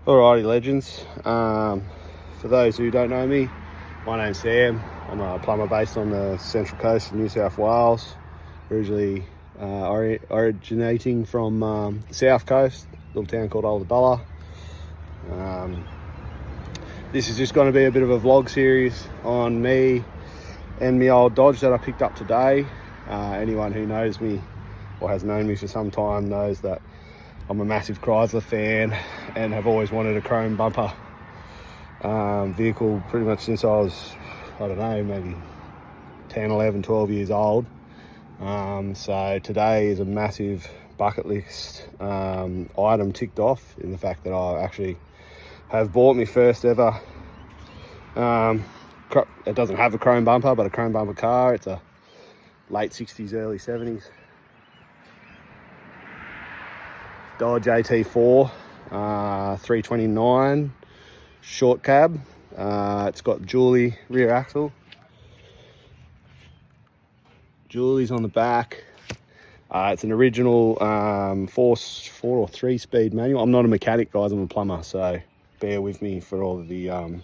Alrighty, legends. For those who don't know me, my name's Sam. I'm a plumber based on the central coast of New South Wales, originally originating from the south coast, a little town called Ulladulla. This is just going to be a bit of a vlog series on me and my old Dodge that I picked up today. Anyone who knows me or has known me for some time knows that I'm a massive Chrysler fan and have always wanted a chrome bumper vehicle pretty much since I was, I don't know, maybe 10, 11, 12 years old. So today is a massive bucket list item ticked off in the fact that I actually have bought my first ever, it doesn't have a chrome bumper, but a chrome bumper car. It's a late 60s, early 70s. Dodge At4, 329 short cab. It's got Julie rear axle. Julie's on the back. It's an original 4 or 3 speed manual. I'm not a mechanic, guys. I'm a plumber, so bear with me for all of the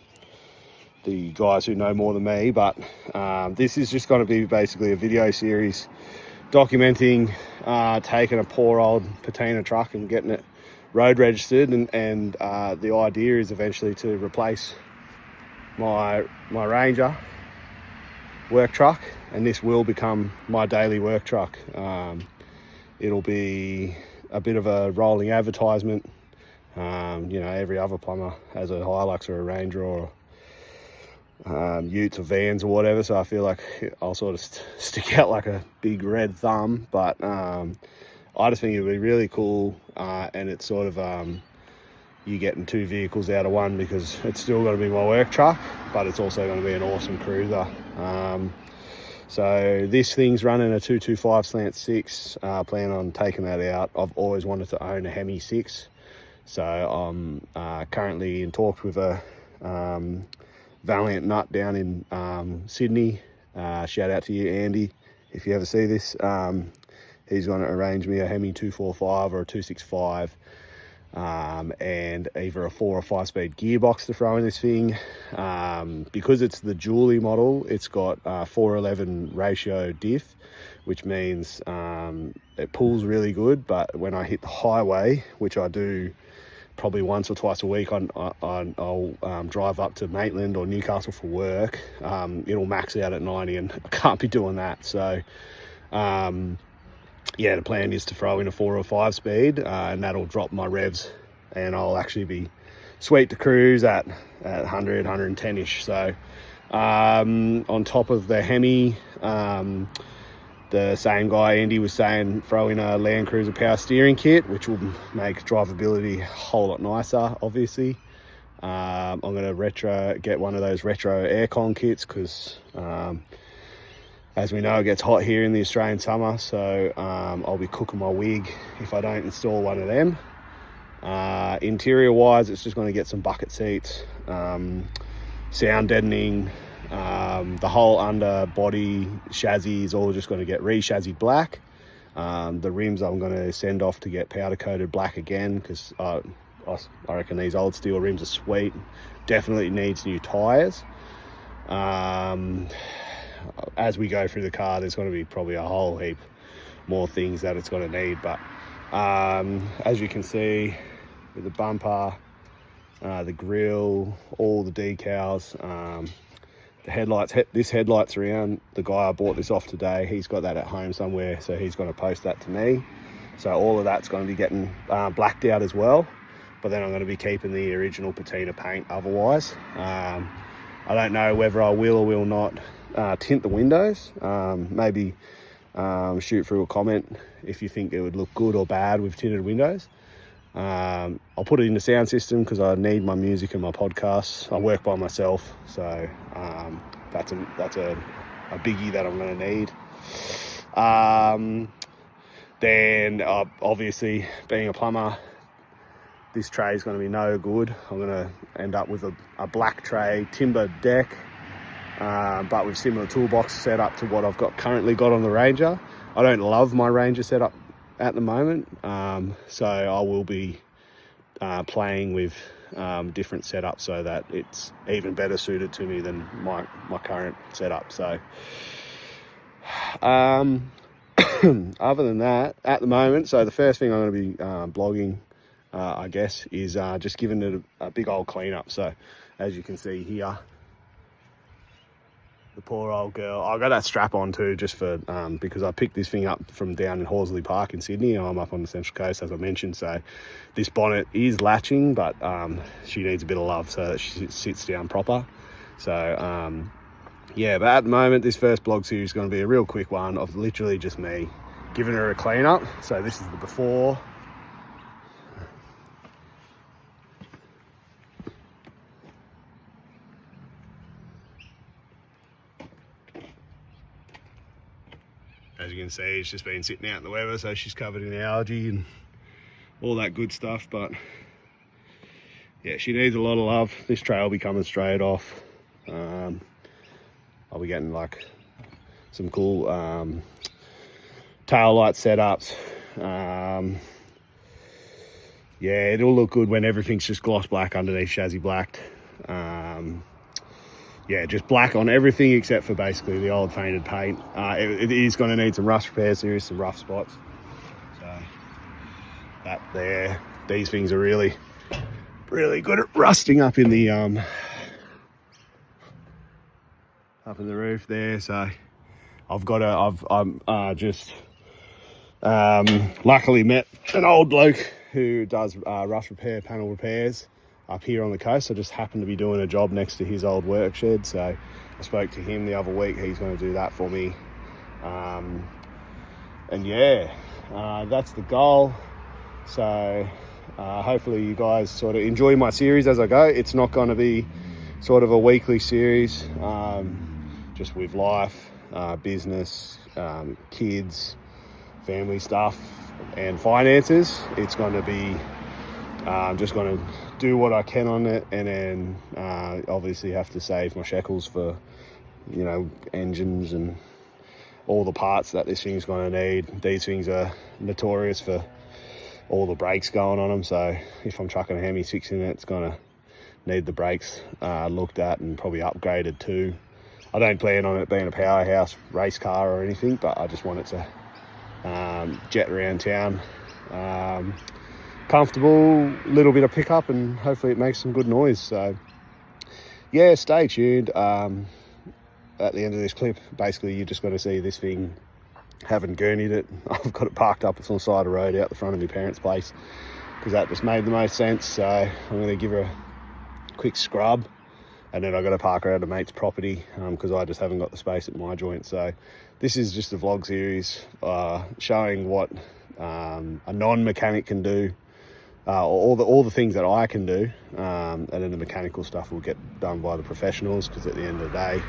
guys who know more than me. But this is just going to be basically a video series documenting taking a poor old patina truck and getting it road registered, and the idea is eventually to replace my Ranger work truck, and this will become my daily work truck. It'll be a bit of a rolling advertisement. You know, every other plumber has a Hilux or a Ranger or utes or vans or whatever, so I feel like I'll sort of stick out like a big red thumb. But I just think it would be really cool, and it's sort of you getting 2 vehicles out of one, because it's still going to be my work truck, but it's also going to be an awesome cruiser. So this thing's running a 225 slant 6. Plan on taking that out. I've always wanted to own a Hemi 6, so I'm currently in talks with a Valiant Nut down in Sydney. Shout out to you, Andy, if you ever see this. He's going to arrange me a Hemi 245 or a 265, and either a 4 or 5 speed gearbox to throw in this thing. Because it's the Julie model, it's got 4:11 ratio diff, which means it pulls really good, but when I hit the highway, which I do probably once or twice a week, I'll drive up to Maitland or Newcastle for work, it'll max out at 90, and I can't be doing that. So yeah, the plan is to throw in a 4 or 5 speed, and that'll drop my revs, and I'll actually be sweet to cruise at 100, 110-ish. So on top of the Hemi, the same guy, Andy, was saying throw in a Land Cruiser power steering kit, which will make drivability a whole lot nicer, obviously. I'm going to get one of those retro aircon kits, because as we know, it gets hot here in the Australian summer, so I'll be cooking my wig if I don't install one of them. Interior wise, it's just going to get some bucket seats, sound deadening. The whole underbody chassis is all just going to get re-chassised black. The rims I'm going to send off to get powder coated black again, because I reckon these old steel rims are sweet. Definitely needs new tyres. As we go through the car, there's going to be probably a whole heap more things that it's going to need. But as you can see, with the bumper, the grille, all the decals, the headlights, this headlight's around. The guy I bought this off today, he's got that at home somewhere, so he's going to post that to me. So all of that's going to be getting blacked out as well, but then I'm going to be keeping the original patina paint otherwise. I don't know whether I will or will not tint the windows. Maybe shoot through a comment if you think it would look good or bad with tinted windows. I'll put it in the sound system, because I need my music and my podcasts. I work by myself, so that's a biggie that I'm going to need. Then obviously, being a plumber, this tray is going to be no good. I'm going to end up with a black tray, timber deck, but with similar toolbox setup to what I've currently got on the Ranger. I don't love my Ranger setup at the moment, so I will be playing with different setups so that it's even better suited to me than my current setup. So other than that, at the moment, so the first thing I'm going to be blogging, I guess, is just giving it a big old cleanup. So as you can see here, the poor old girl, I got that strap on too, just for because I picked this thing up from down in Horsley Park in Sydney. I'm up on the Central Coast, as I mentioned, so this bonnet is latching, but she needs a bit of love so that she sits down proper. So yeah, but at the moment, this first blog series is going to be a real quick one of literally just me giving her a clean up. So this is the before. As you can see, it's just been sitting out in the weather, so she's covered in algae and all that good stuff. But yeah, she needs a lot of love. This trail will be coming straight off. I'll be getting like some cool tail light setups. Yeah, it'll look good when everything's just gloss black underneath, chassis blacked. Yeah, just black on everything except for basically the old painted paint. It is going to need some rust repairs. There is some rough spots. So that there, these things are really good at rusting up in the roof there. So I've just luckily met an old bloke who does rust repair, panel repairs up here on the coast. I just happened to be doing a job next to his old work shed, so I spoke to him the other week. He's going to do that for me, and yeah, that's the goal. So hopefully you guys sort of enjoy my series as I go. It's not going to be sort of a weekly series, just with life, business, kids, family stuff and finances. It's going to be just going to do what I can on it, and then obviously have to save my shekels for, you know, engines and all the parts that this thing's going to need. These things are notorious for all the brakes going on them, so if I'm chucking a Hemi 6 in it, it's going to need the brakes looked at and probably upgraded too. I don't plan on it being a powerhouse race car or anything, but I just want it to jet around town. Comfortable, little bit of pickup, and hopefully it makes some good noise. So yeah, stay tuned. At the end of this clip, basically you're just going to see this thing, haven't gurneyed it. I've got it parked up, it's on the side of the road out the front of my parents' place, because that just made the most sense. So I'm going to give her a quick scrub, and then I've got to park her at a mate's property because I just haven't got the space at my joint. So this is just a vlog series showing what a non-mechanic can do, all the things that I can do, and then the mechanical stuff will get done by the professionals, because at the end of the day,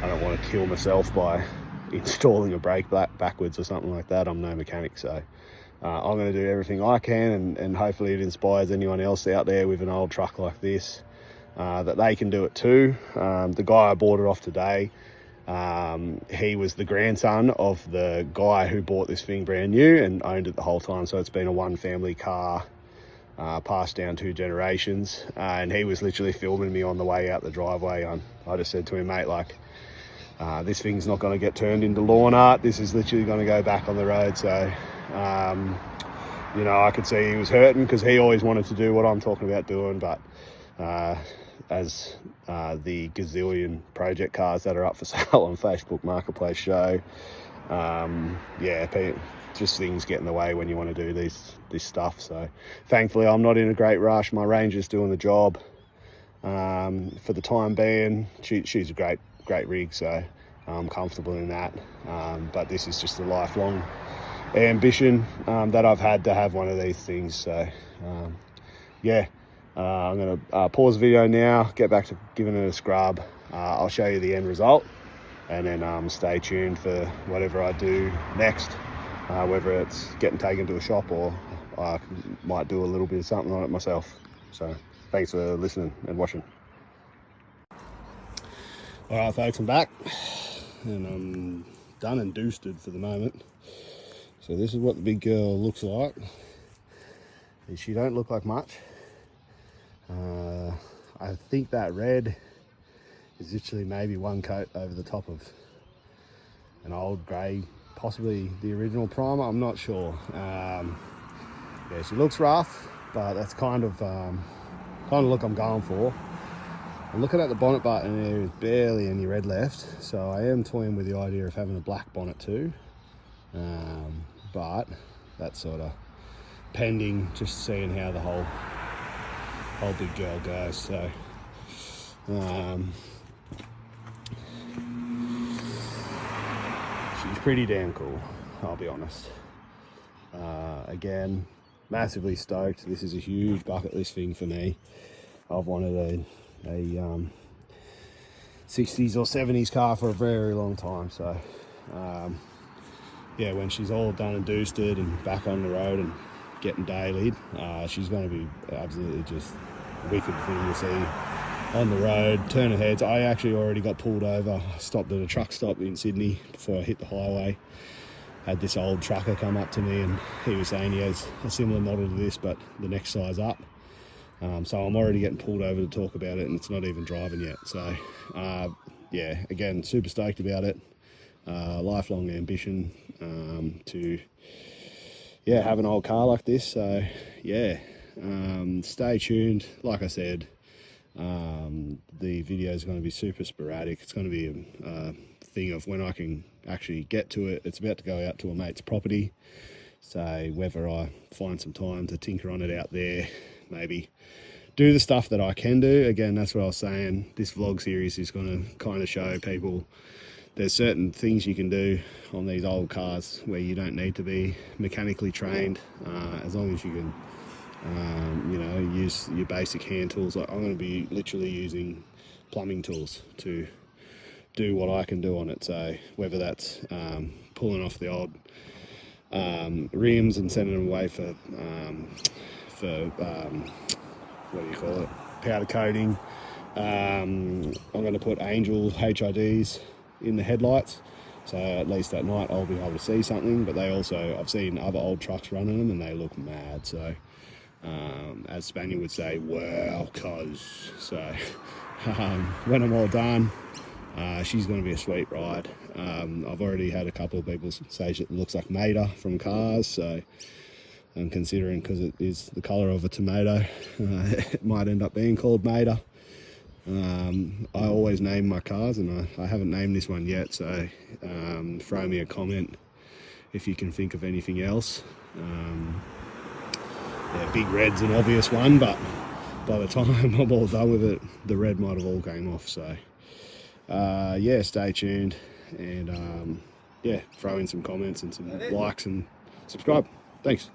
I don't want to kill myself by installing a brake backwards or something like that. I'm no mechanic, so I'm going to do everything I can, and hopefully it inspires anyone else out there with an old truck like this, that they can do it too. The guy I bought it off today, he was the grandson of the guy who bought this thing brand new and owned it the whole time, so it's been a one family car, passed down 2 generations, and he was literally filming me on the way out the driveway. I just said to him, mate, like, this thing's not going to get turned into lawn art. This is literally going to go back on the road. So you know, I could see he was hurting, because he always wanted to do what I'm talking about doing, but as the gazillion project cars that are up for sale on Facebook Marketplace show, yeah, just things get in the way when you want to do this stuff. So thankfully I'm not in a great rush. My Ranger's doing the job for the time being. She's a great rig, so I'm comfortable in that, but this is just a lifelong ambition that I've had to have one of these things. So yeah, I'm going to pause the video now, get back to giving it a scrub. I'll show you the end result, and then stay tuned for whatever I do next, whether it's getting taken to a shop or I might do a little bit of something on it myself. So thanks for listening and watching. All right, folks, I'm back, and I'm done and doosted for the moment. So this is what the big girl looks like. She don't look like much. I think that red is literally maybe one coat over the top of an old grey, possibly the original primer, I'm not sure. Yeah, she looks rough, but that's kind of look I'm going for. I'm looking at the bonnet button and there is barely any red left, so I am toying with the idea of having a black bonnet too. But that's sort of pending, just seeing how the whole big girl goes. So she's pretty damn cool, I'll be honest. Again, massively stoked. This is a huge bucket list thing for me. I've wanted a 60s or 70s car for a very long time, so yeah, when she's all done and doosted and back on the road and getting dailied, she's going to be absolutely just a wicked thing to see on the road. Turn of heads. I actually already got pulled over, stopped at a truck stop in Sydney before I hit the highway. Had this old trucker come up to me and he was saying he has a similar model to this but the next size up. So I'm already getting pulled over to talk about it and it's not even driving yet. So yeah, again, super stoked about it. Lifelong ambition to have an old car like this. So yeah, stay tuned. Like I said, the video is going to be super sporadic. It's going to be a thing of when I can actually get to it. It's about to go out to a mate's property, so whether I find some time to tinker on it out there, maybe do the stuff that I can do. Again, that's what I was saying, this vlog series is going to kind of show people there's certain things you can do on these old cars where you don't need to be mechanically trained, as long as you can use your basic hand tools. Like I'm going to be literally using plumbing tools to do what I can do on it. So whether that's pulling off the old rims and sending them away for what do you call it, powder coating. I'm going to put Angel HIDs in the headlights, so at least at night I'll be able to see something. But they also, I've seen other old trucks running them and they look mad. So as Spaniard would say, wow, cuz. So when I'm all done, she's going to be a sweet ride. I've already had a couple of people say it looks like Mater from Cars, so I'm considering, because it is the colour of a tomato, it might end up being called Mater. I always name my cars and I haven't named this one yet, so throw me a comment if you can think of anything else. Yeah, Big Red's an obvious one, but by the time I'm all done with it, the red might have all came off. So yeah, stay tuned and yeah, throw in some comments and some likes and subscribe. Thanks.